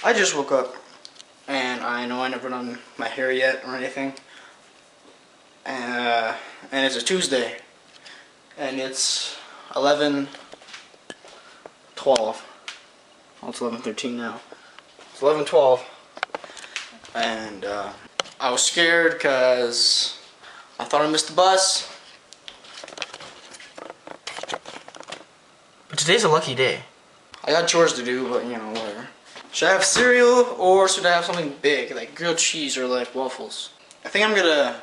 I just woke up, and I know I never done my hair yet or anything. And it's a Tuesday, and it's 11:12. Oh, it's 11:13 now. It's 11:12, and I was scared because I thought I missed the bus. But today's a lucky day. I got chores to do, but you know, whatever. Should I have cereal or should I have something big like grilled cheese or like waffles? I think I'm gonna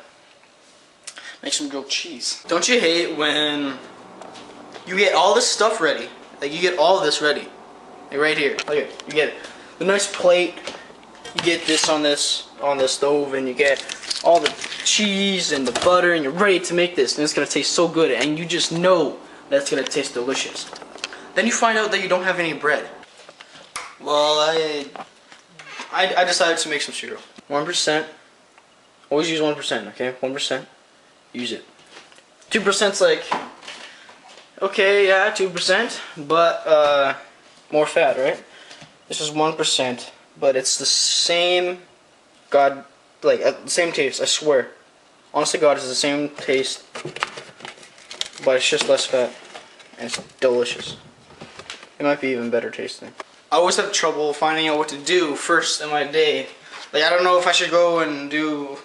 make some grilled cheese. Don't you hate when you get all this stuff ready? Like you get all this ready. Like right here. Look at you get the nice plate. You get this on the stove, and you get all the cheese and the butter, and you're ready to make this, and it's gonna taste so good, and you just know that's gonna taste delicious. Then you find out that you don't have any bread. Well, I decided to make some cereal. 1%. Always use 1%, okay? 1%. Use it. 2%'s like, okay, yeah, 2%, but more fat, right? This is 1%, but it's the same, same taste, I swear. Honestly, God, it's the same taste, but it's just less fat, and it's delicious. It might be even better tasting. I always have trouble finding out what to do first in my day. Like, I don't know if I should go and do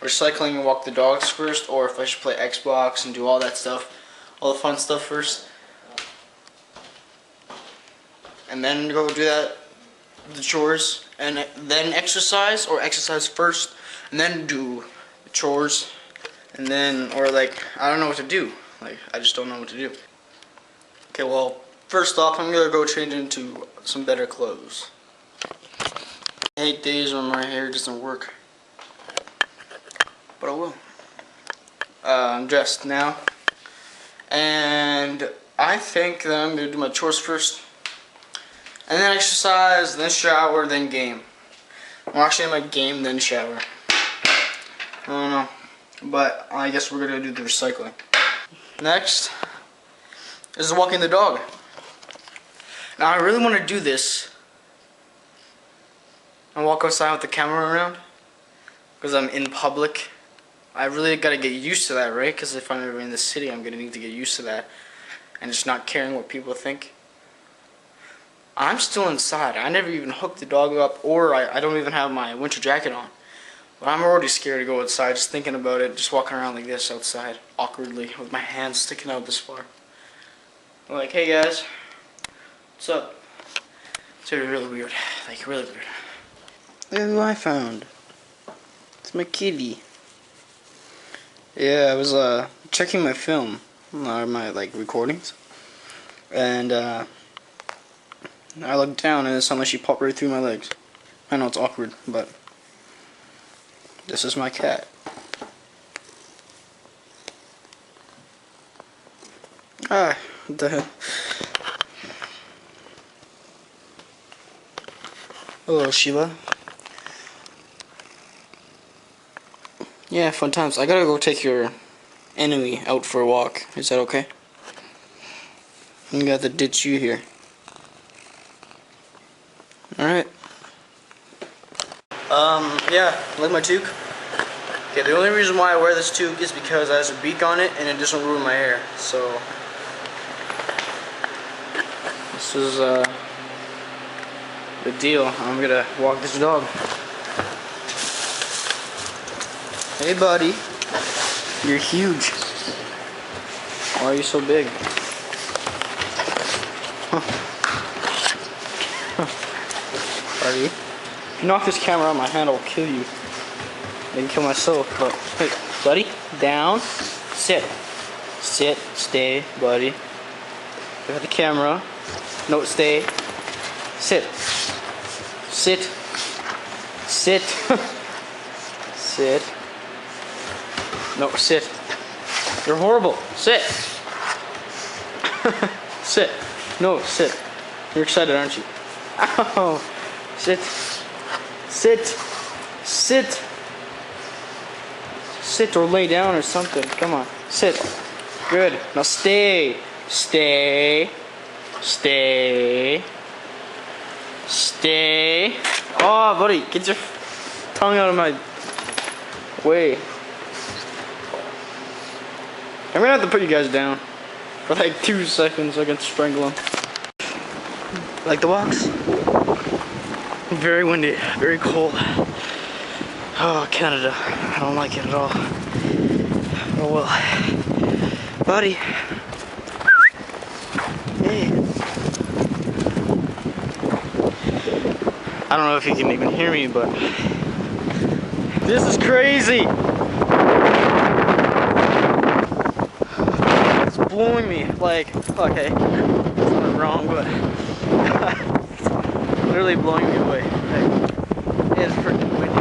recycling and walk the dogs first, or if I should play Xbox and do all that stuff, all the fun stuff first, and then go do the chores, and then exercise, or exercise first and then do the chores, and then, or like, I don't know what to do. Like, I just don't know what to do. Okay, well, first off, I'm gonna go change into some better clothes. I hate days when my hair doesn't work, but I will. I'm dressed now, and I think that I'm gonna do my chores first, and then exercise, then shower, then game. Well, actually, I might game, then shower. I don't know, but I guess we're gonna do the recycling. Next is walking the dog. Now, I really want to do this and walk outside with the camera around because I'm in public. I really got to get used to that, right? Because if I'm ever in the city, I'm going to need to get used to that and just not caring what people think. I'm still inside. I never even hooked the dog up, or I don't even have my winter jacket on. But I'm already scared to go outside just thinking about it, just walking around like this outside, awkwardly, with my hands sticking out this far. I'm like, hey guys. What's up? It's really weird. Like, really weird. Look at who I found. It's my kitty. Yeah, I was checking my film, or my recordings, and I looked down and suddenly she popped right through my legs. I know it's awkward, but this is my cat. Ah, what the hell? Hello, Sheila. Yeah, fun times. I gotta go take your enemy out for a walk. Is that okay? I got to ditch you here. Alright. Yeah, like my toque. Okay, the only reason why I wear this toque is because it has a beak on it and it doesn't ruin my hair. So, this is, the deal. I'm gonna walk this dog. Hey buddy, you're huge. Why are you so big? Buddy, if you knock this camera out of my hand, I'll kill you. I can kill myself, but hey, buddy, down, sit, stay, buddy. Look at the camera. No, stay, sit. Sit. Sit. Sit. No, sit. You're horrible. Sit. Sit. No, sit. You're excited, aren't you? Ow. Sit. Sit. Sit. Sit or lay down or something. Come on. Sit. Good. Now stay. Stay. Stay. Stay. Stay. Oh, buddy, get your tongue out of my way. I'm gonna have to put you guys down for like 2 seconds so I can strangle them. Like the box? Very windy, very cold. Oh, Canada. I don't like it at all. Oh well. Buddy. Hey. I don't know if you can even hear me, but this is crazy. It's blowing me. Like, okay, it's not wrong, but literally blowing me away. Like, it's freaking windy.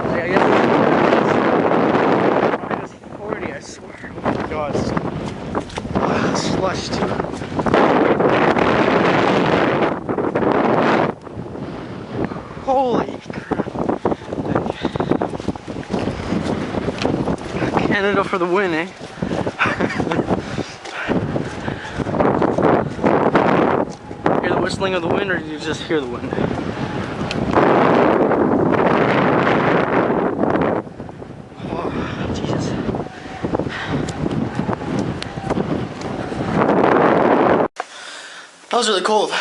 Like, I guess it's -40, I swear. Oh my god, it's slush too. Holy crap. Canada for the win, eh? Hear the whistling of the wind, or do you just hear the wind? Oh, Jesus. That was really cold.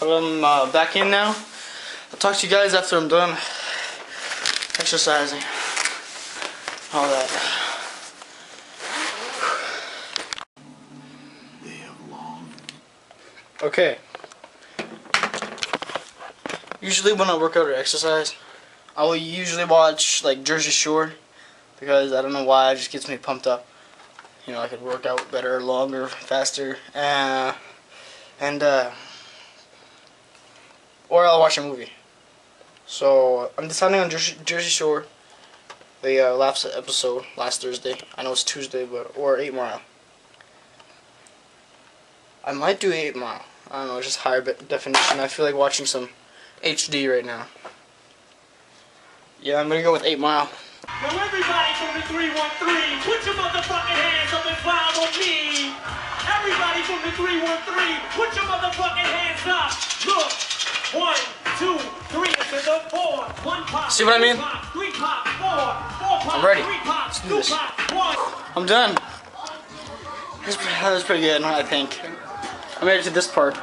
But I'm back in now. I'll talk to you guys after I'm done exercising. All that. Okay. Usually when I work out or exercise, I will usually watch like Jersey Shore because I don't know why, it just gets me pumped up. You know, I could work out better, longer, faster, or I'll watch a movie. So I'm deciding on Jersey Shore, the last episode last Thursday. I know it's Tuesday, or 8 Mile. I might do 8 Mile. I don't know, it's just higher definition. I feel like watching some HD right now. Yeah, I'm gonna go with 8 Mile. Now everybody from the 313, put your motherfucking hands up and follow me. Everybody from the 313, put your motherfucking hands up. Look, 1, 2, 3, to the 4. 1 pop. See what I mean? 3 pop, 4 pop. I'm ready. 3 pop, Let's do 2 this. pop, 1. I'm done. That was pretty good, I think. I made it to this part.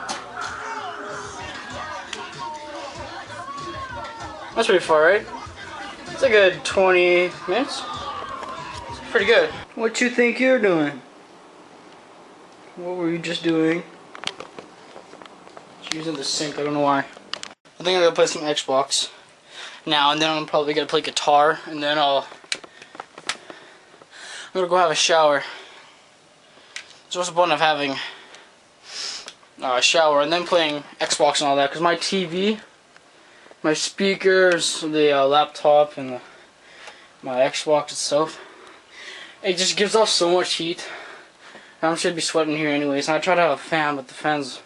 That's pretty far, right? It's a good 20 minutes. It's pretty good. What you think you're doing? What were you just doing? Just using the sink, I don't know why. I think I'm gonna play some Xbox now, and then I'm probably gonna play guitar, and then I'm gonna go have a shower. So what's the point of having a shower and then playing Xbox and all that? Because my TV, my speakers, the laptop, and my Xbox itself, it just gives off so much heat. I'm should be sweating here anyways. And I try to have a fan, but the fan's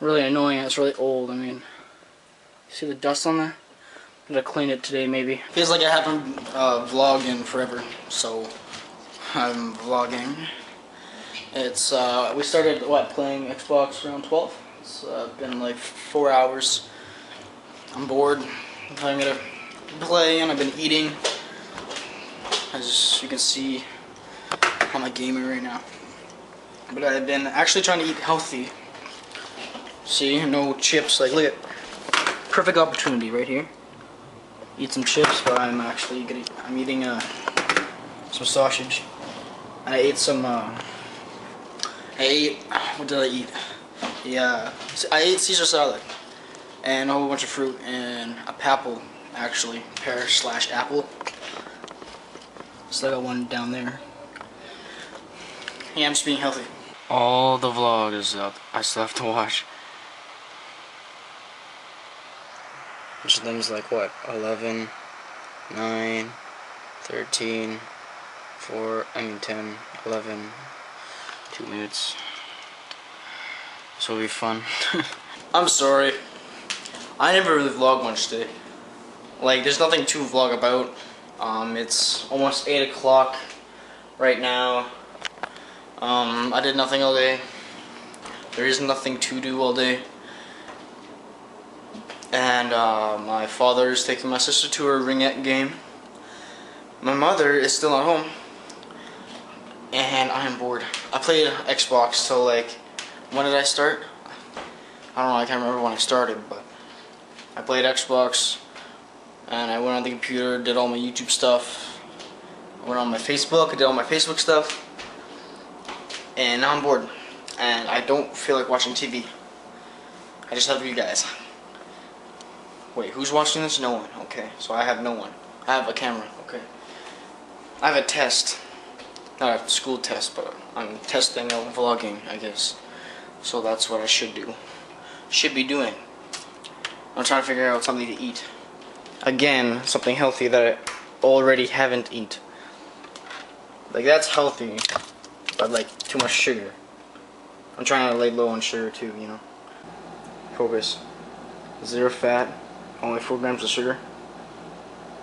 really annoying. It's really old. I mean, see the dust on there? I'm gonna clean it today, maybe. Feels like I haven't vlogged in forever, so I'm vlogging. It's we started playing Xbox around 12. It's been like 4 hours. I'm bored. I'm gonna play, and I've been eating. As you can see, I'm a gamer right now. But I've been actually trying to eat healthy. See, no chips. Like, look at, perfect opportunity right here. Eat some chips, but I'm actually I'm eating some sausage. And I ate some. What did I eat? Yeah, I ate Caesar salad and a whole bunch of fruit and a apple, actually, pear/apple. Still got one down there. Yeah, I'm just being healthy. All the vlog is up. I still have to watch. Which things like what? 11, 9, 13, 10, 11, 2 minutes. This will be fun. I'm sorry. I never really vlog much today. Like, there's nothing to vlog about. It's almost 8 o'clock right now. I did nothing all day. There is nothing to do all day. And my father is taking my sister to her ringette game. My mother is still at home. And I am bored. I played Xbox till like, when did I start? I don't know, I can't remember when I started, but I played Xbox and I went on the computer, did all my YouTube stuff. I went on my Facebook, I did all my Facebook stuff. And now I'm bored. And I don't feel like watching TV. I just have you guys. Wait, who's watching this? No one. Okay, so I have no one. I have a camera. Okay. I have a test. Not a school test, but I'm testing out vlogging, I guess. So that's what I should do. Should be doing. I'm trying to figure out something to eat. Again, something healthy that I already haven't eat. Like, that's healthy, but like too much sugar. I'm trying to lay low on sugar too, you know. Focus. 0 fat, only 4 grams of sugar.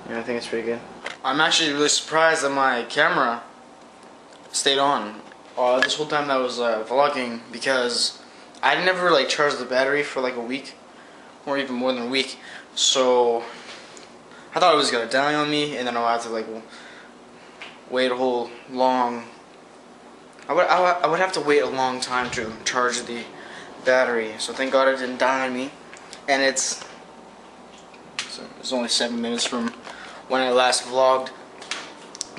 Yeah, I think it's pretty good. I'm actually really surprised that my camera stayed on this whole time that I was vlogging, because I never like charged the battery for like a week, or even more than a week. So I thought it was gonna die on me, and then I'll have to like wait a whole long. I would have to wait a long time to charge the battery. So thank God it didn't die on me, and it's only 7 minutes from when I last vlogged,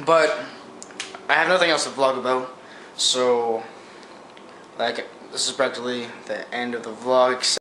but I have nothing else to vlog about, so like this is practically the end of the vlog.